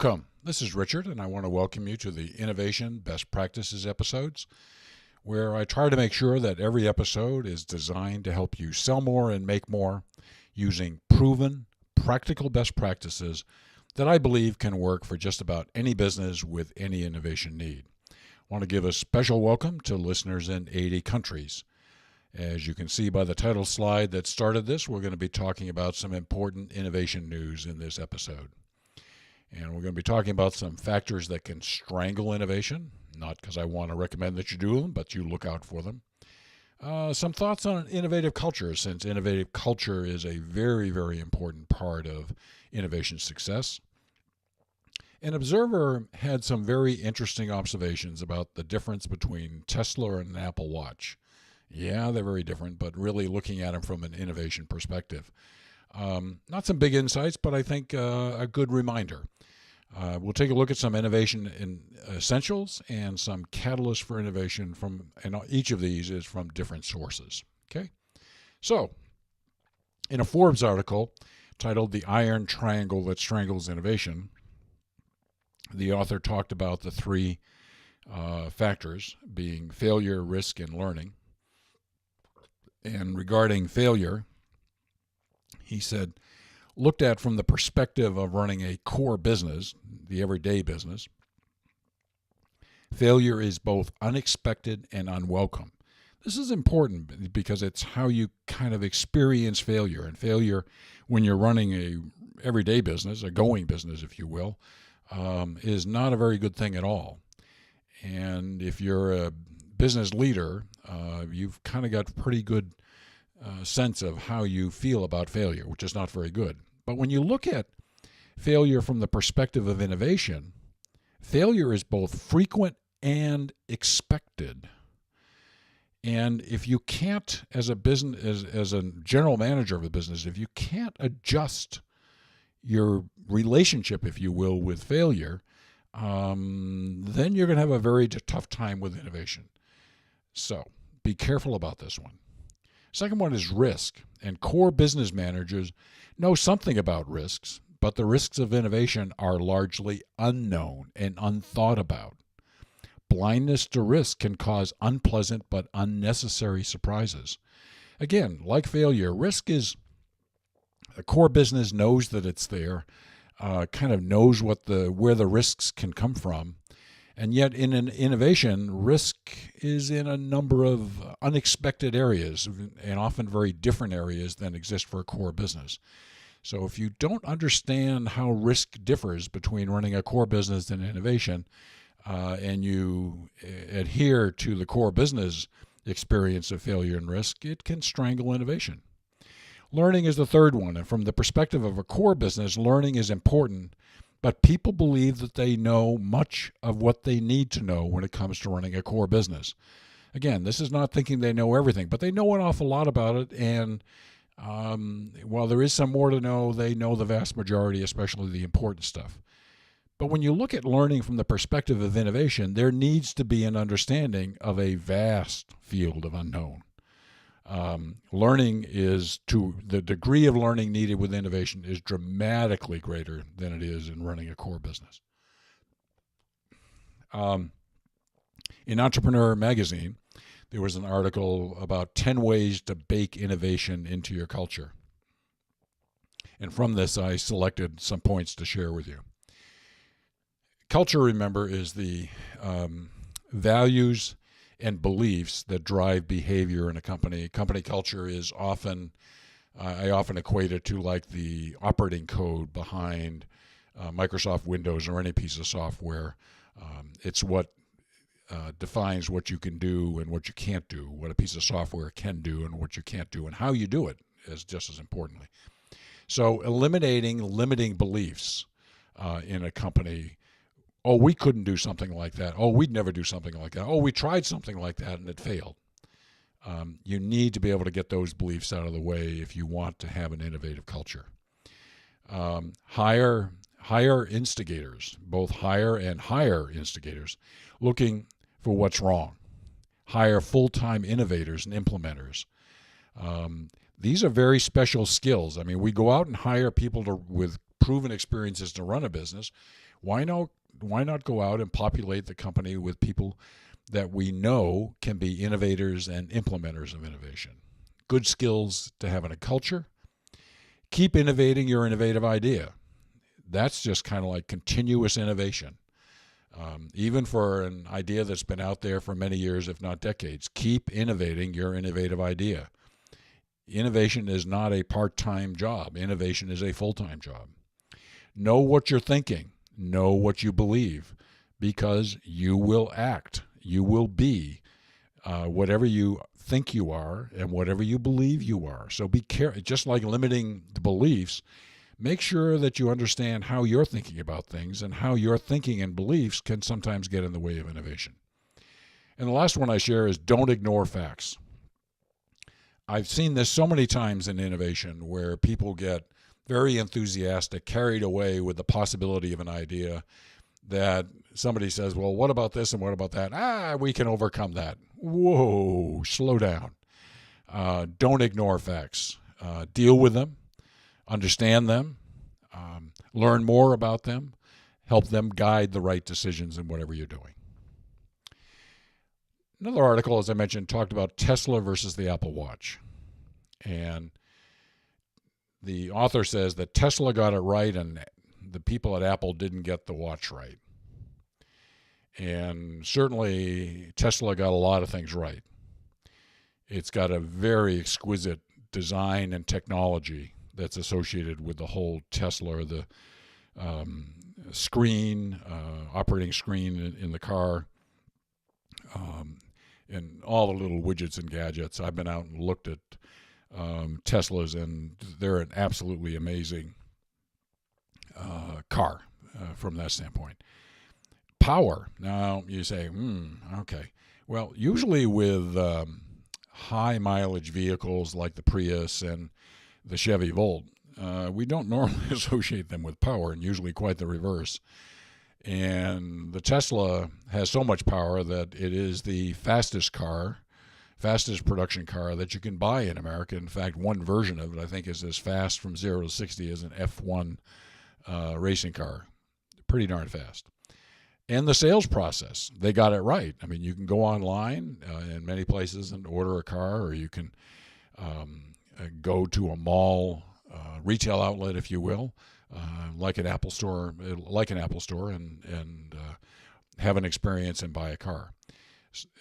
Welcome. This is Richard, and I want to welcome you to the Innovation Best Practices episodes, where I try to make sure that every episode is designed to help you sell more and make more using proven, practical best practices that I believe can work for just about any business with any innovation need. I want to give a special welcome to listeners in 80 countries. As you can see by the title slide that started this, we're going to be talking about some important innovation news in this episode. And we're going to be talking about some factors that can strangle innovation, not because I want to recommend that you do them, but you look out for them. Some thoughts on innovative culture, since innovative culture is a very, very important part of innovation success. An observer had some very interesting observations about the difference between Tesla and an Apple Watch. Yeah, they're very different, but really looking at them from an innovation perspective. Not some big insights, but I think a good reminder. We'll take a look at some innovation in essentials and some catalysts for innovation and each of these is from different sources. Okay, so in a Forbes article titled "The Iron Triangle That Strangles Innovation," the author talked about the three factors being failure, risk, and learning. And regarding failure, he said, looked at from the perspective of running a core business, the everyday business, failure is both unexpected and unwelcome. This is important because it's how you kind of experience failure. And failure, when you're running a everyday business, a going business, if you will, is not a very good thing at all. And if you're a business leader, you've kind of got pretty good sense of how you feel about failure, which is not very good. But when you look at failure from the perspective of innovation, failure is both frequent and expected. And if you can't, as a business, as a general manager of a business, if you can't adjust your relationship, if you will, with failure, then you're going to have a very tough time with innovation. So be careful about this one. Second one is risk, and core business managers know something about risks, but the risks of innovation are largely unknown and unthought about. Blindness to risk can cause unpleasant but unnecessary surprises. Again, like failure, risk is a core business knows that it's there, kind of knows where the risks can come from. And yet in an innovation, risk is in a number of unexpected areas and often very different areas than exist for a core business. So if you don't understand how risk differs between running a core business and innovation, and you adhere to the core business experience of failure and risk, it can strangle innovation. Learning is the third one. And from the perspective of a core business, learning is important. But people believe that they know much of what they need to know when it comes to running a core business. Again, this is not thinking they know everything, but they know an awful lot about it. And while there is some more to know, they know the vast majority, especially the important stuff. But when you look at learning from the perspective of innovation, there needs to be an understanding of a vast field of unknown. Learning is to the degree of learning needed with innovation is dramatically greater than it is in running a core business. In Entrepreneur magazine, there was an article about 10 ways to bake innovation into your culture. And from this, I selected some points to share with you. Culture, remember, is the values and beliefs that drive behavior in a company. Company culture is often, I often equate it to like the operating code behind Microsoft Windows or any piece of software. It's what defines what you can do and what you can't do, what a piece of software can do and what you can't do, and how you do it is just as importantly. So eliminating limiting beliefs in a company. Oh, we couldn't do something like that. Oh, we'd never do something like that. Oh, we tried something like that and it failed. You need to be able to get those beliefs out of the way if you want to have an innovative culture. Hire instigators, both hire and hire instigators, looking for what's wrong. Hire full-time innovators and implementers. These are very special skills. I mean, we go out and hire people with proven experiences to run a business. Why not go out and populate the company with people that we know can be innovators and implementers of innovation? Good skills to have in a culture. Keep innovating your innovative idea. That's just kind of like continuous innovation. Even for an idea that's been out there for many years, if not decades, keep innovating your innovative idea. Innovation is not a part-time job. Innovation is a full-time job. Know what you're thinking. Know what you believe, because you will act. You will be whatever you think you are and whatever you believe you are. So be careful. Just like limiting the beliefs, make sure that you understand how you're thinking about things, and how your thinking and beliefs can sometimes get in the way of innovation. And the last one I share is don't ignore facts. I've seen this so many times in innovation where people get very enthusiastic, carried away with the possibility of an idea, that somebody says, well, what about this and what about that? We can overcome that. Whoa, slow down. Don't ignore facts. Deal with them. Understand them. Learn more about them. Help them guide the right decisions in whatever you're doing. Another article, as I mentioned, talked about Tesla versus the Apple Watch. And the author says that Tesla got it right and the people at Apple didn't get the watch right. And certainly Tesla got a lot of things right. It's got a very exquisite design and technology that's associated with the whole Tesla, the screen, operating screen in the car, and all the little widgets and gadgets. I've been out and looked at Teslas, and they're an absolutely amazing car from that standpoint. Power. Now you say, okay. Well, usually with high mileage vehicles like the Prius and the Chevy Volt, we don't normally associate them with power, and usually quite the reverse. And the Tesla has so much power that it is the fastest production car that you can buy in America. In fact, one version of it, I think, is as fast from 0 to 60 as an F1 racing car. Pretty darn fast. And the sales process, they got it right. I mean, you can go online in many places and order a car, or you can go to a mall, retail outlet, if you will, like an Apple store, and have an experience and buy a car.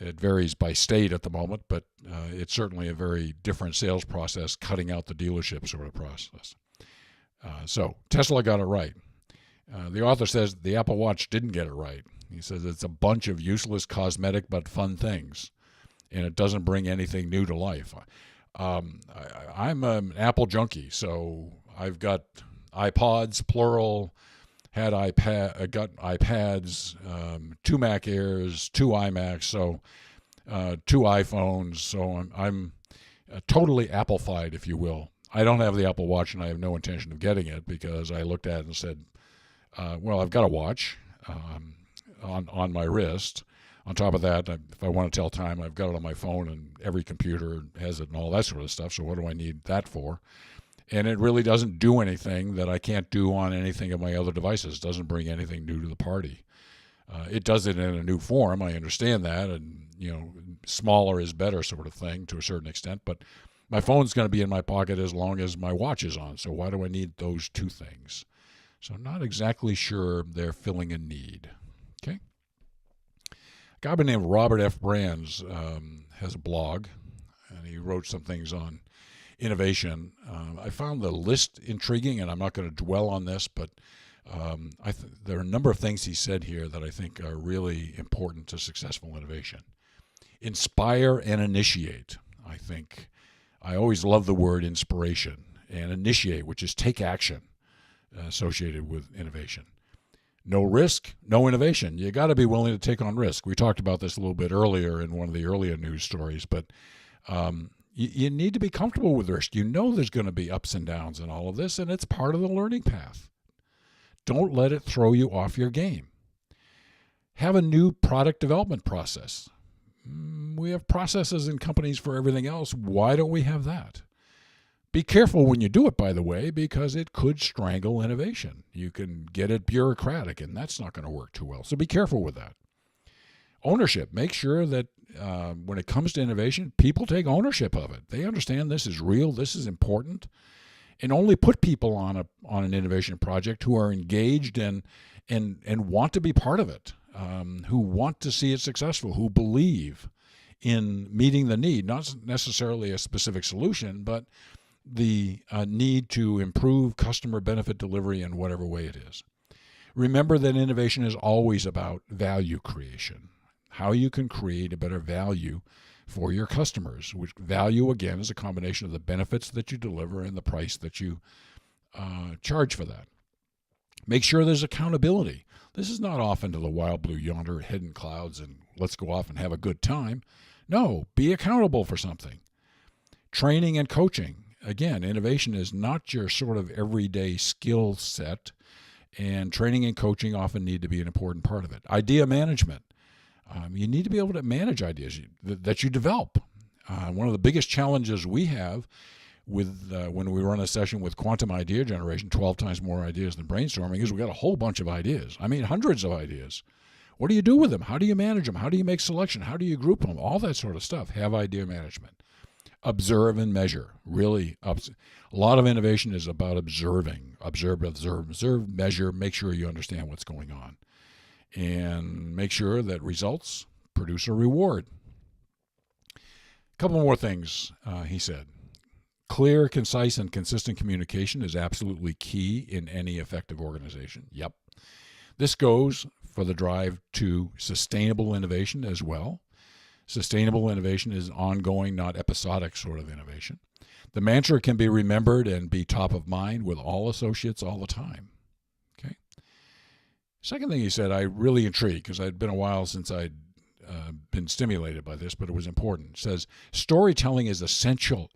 It varies by state at the moment, but it's certainly a very different sales process, cutting out the dealership sort of process. So Tesla got it right. The author says the Apple Watch didn't get it right. He says it's a bunch of useless cosmetic but fun things, and it doesn't bring anything new to life. I'm an Apple junkie, so I've got iPods, plural, got iPads, 2 Mac Airs, 2 iMacs, so 2 iPhones. So I'm totally Apple-fied, if you will. I don't have the Apple Watch, and I have no intention of getting it, because I looked at it and said, well, I've got a watch on my wrist. On top of that, if I want to tell time, I've got it on my phone, and every computer has it and all that sort of stuff. So what do I need that for? And it really doesn't do anything that I can't do on anything of my other devices. It doesn't bring anything new to the party. It does it in a new form. I understand that, and smaller is better sort of thing to a certain extent. But my phone's going to be in my pocket as long as my watch is on. So why do I need those two things? So I'm not exactly sure they're filling a need. Okay. A guy by the name of Robert F. Brands has a blog, and he wrote some things on innovation. I found the list intriguing, and I'm not going to dwell on this, but there are a number of things he said here that I think are really important to successful innovation. Inspire and initiate. I always love the word inspiration, and initiate, which is take action, associated with innovation. No risk, no innovation. You got to be willing to take on risk. We talked about this a little bit earlier in one of the earlier news stories, but you need to be comfortable with risk. There's going to be ups and downs in all of this, and it's part of the learning path. Don't let it throw you off your game. Have a new product development process. We have processes in companies for everything else. Why don't we have that? Be careful when you do it, by the way, because it could strangle innovation. You can get it bureaucratic, and that's not going to work too well. So be careful with that. Ownership. Make sure that when it comes to innovation, people take ownership of it. They understand this is real, this is important, and only put people on an innovation project who are engaged and want to be part of it, who want to see it successful, who believe in meeting the need, not necessarily a specific solution, but the need to improve customer benefit delivery in whatever way it is. Remember that innovation is always about value creation, how you can create a better value for your customers, which value, again, is a combination of the benefits that you deliver and the price that you charge for that. Make sure there's accountability. This is not off into the wild blue yonder, head in clouds, and let's go off and have a good time. No, be accountable for something. Training and coaching. Again, innovation is not your sort of everyday skill set, and training and coaching often need to be an important part of it. Idea management. You need to be able to manage ideas that you develop. One of the biggest challenges we have with when we run a session with quantum idea generation, 12 times more ideas than brainstorming, is we got a whole bunch of ideas. I mean, hundreds of ideas. What do you do with them? How do you manage them? How do you make selection? How do you group them? All that sort of stuff. Have idea management. Observe and measure. Really, a lot of innovation is about observing. Observe, measure, make sure you understand what's going on. And make sure that results produce a reward. A couple more things, he said. Clear, concise, and consistent communication is absolutely key in any effective organization. Yep. This goes for the drive to sustainable innovation as well. Sustainable innovation is ongoing, not episodic sort of innovation. The mantra can be remembered and be top of mind with all associates all the time. Okay. Second thing he said, I really intrigued because I'd been a while since I'd been stimulated by this, but it was important. It says, storytelling is essential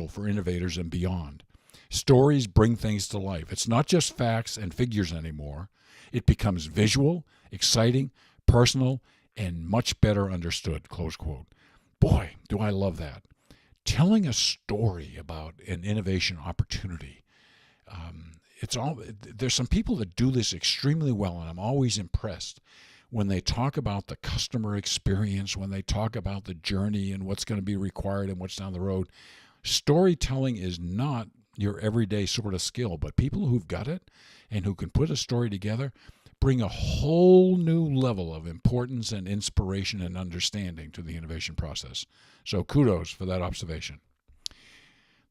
for innovators and beyond. Stories bring things to life. It's not just facts and figures anymore. It becomes visual, exciting, personal, and much better understood, close quote. Boy, do I love that. Telling a story about an innovation opportunity. There's some people that do this extremely well, and I'm always impressed when they talk about the customer experience, when they talk about the journey and what's going to be required and what's down the road. Storytelling is not your everyday sort of skill, but people who've got it and who can put a story together bring a whole new level of importance and inspiration and understanding to the innovation process. So kudos for that observation.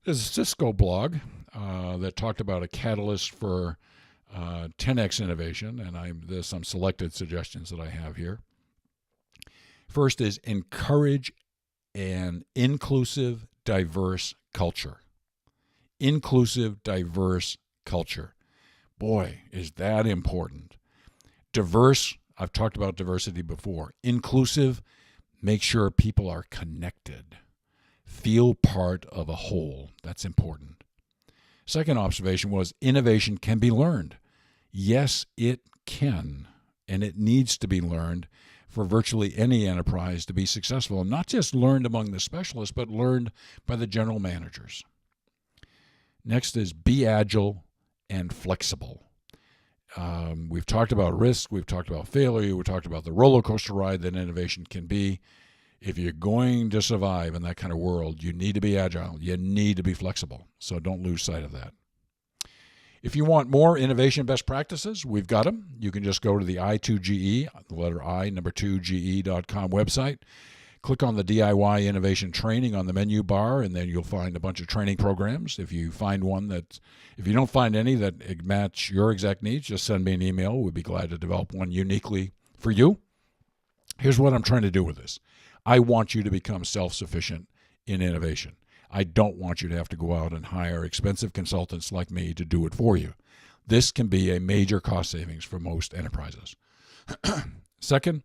There's a Cisco blog that talked about a catalyst for 10x innovation, and there's some selected suggestions that I have here. First is encourage an inclusive, diverse culture. Inclusive, diverse culture. Boy, is that important. Diverse, I've talked about diversity before. Inclusive, make sure people are connected. Feel part of a whole. That's important. Second observation was innovation can be learned. Yes, it can, and it needs to be learned for virtually any enterprise to be successful, and not just learned among the specialists, but learned by the general managers. Next is be agile and flexible. We've talked about risk, we've talked about failure, we've talked about the roller coaster ride that innovation can be. If you're going to survive in that kind of world, you need to be agile. You need to be flexible. So don't lose sight of that. If you want more innovation best practices, we've got them. You can just go to the I2GE, the letter I, number 2GE.com website. Click on the DIY Innovation Training on the menu bar, and then you'll find a bunch of training programs. If you don't find any that match your exact needs, just send me an email. We'd be glad to develop one uniquely for you. Here's what I'm trying to do with this. I want you to become self-sufficient in innovation. I don't want you to have to go out and hire expensive consultants like me to do it for you. This can be a major cost savings for most enterprises. Second,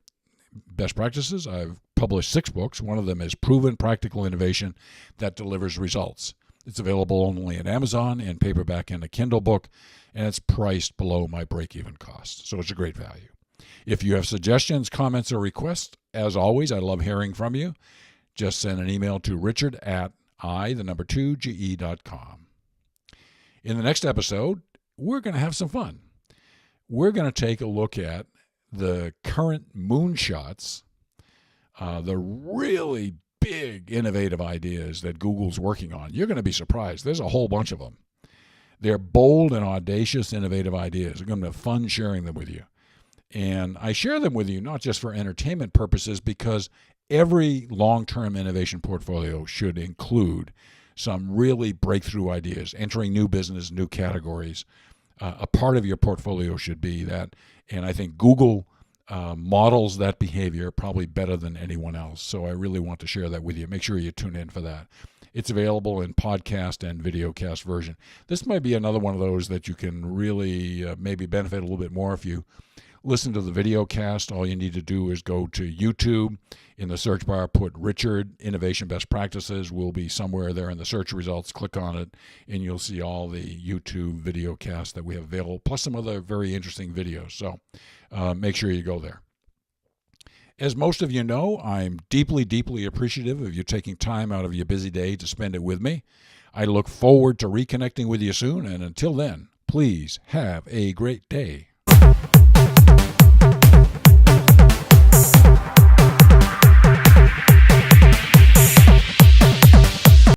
best practices. I've published 6 books. One of them is Proven Practical Innovation That Delivers Results. It's available only at Amazon in paperback and a Kindle book, and it's priced below my break-even cost. So it's a great value. If you have suggestions, comments, or requests, as always, I love hearing from you. Just send an email to richard@I2GE.com. I2ge.com. In the next episode, we're going to have some fun. We're going to take a look at the current moonshots, the really big innovative ideas that Google's working on. You're going to be surprised. There's a whole bunch of them. They're bold and audacious, innovative ideas. I'm going to have fun sharing them with you. And I share them with you not just for entertainment purposes, because every long-term innovation portfolio should include some really breakthrough ideas, entering new business, new categories. A part of your portfolio should be that. And I think Google models that behavior probably better than anyone else. So I really want to share that with you. Make sure you tune in for that. It's available in podcast and videocast version. This might be another one of those that you can really maybe benefit a little bit more if you listen to the videocast. All you need to do is go to YouTube. In the search bar, put Richard Innovation Best Practices. Will be somewhere there in the search results. Click on it, and you'll see all the YouTube videocasts that we have available, plus some other very interesting videos. So make sure you go there. As most of you know, I'm deeply, deeply appreciative of you taking time out of your busy day to spend it with me. I look forward to reconnecting with you soon, and until then, please have a great day.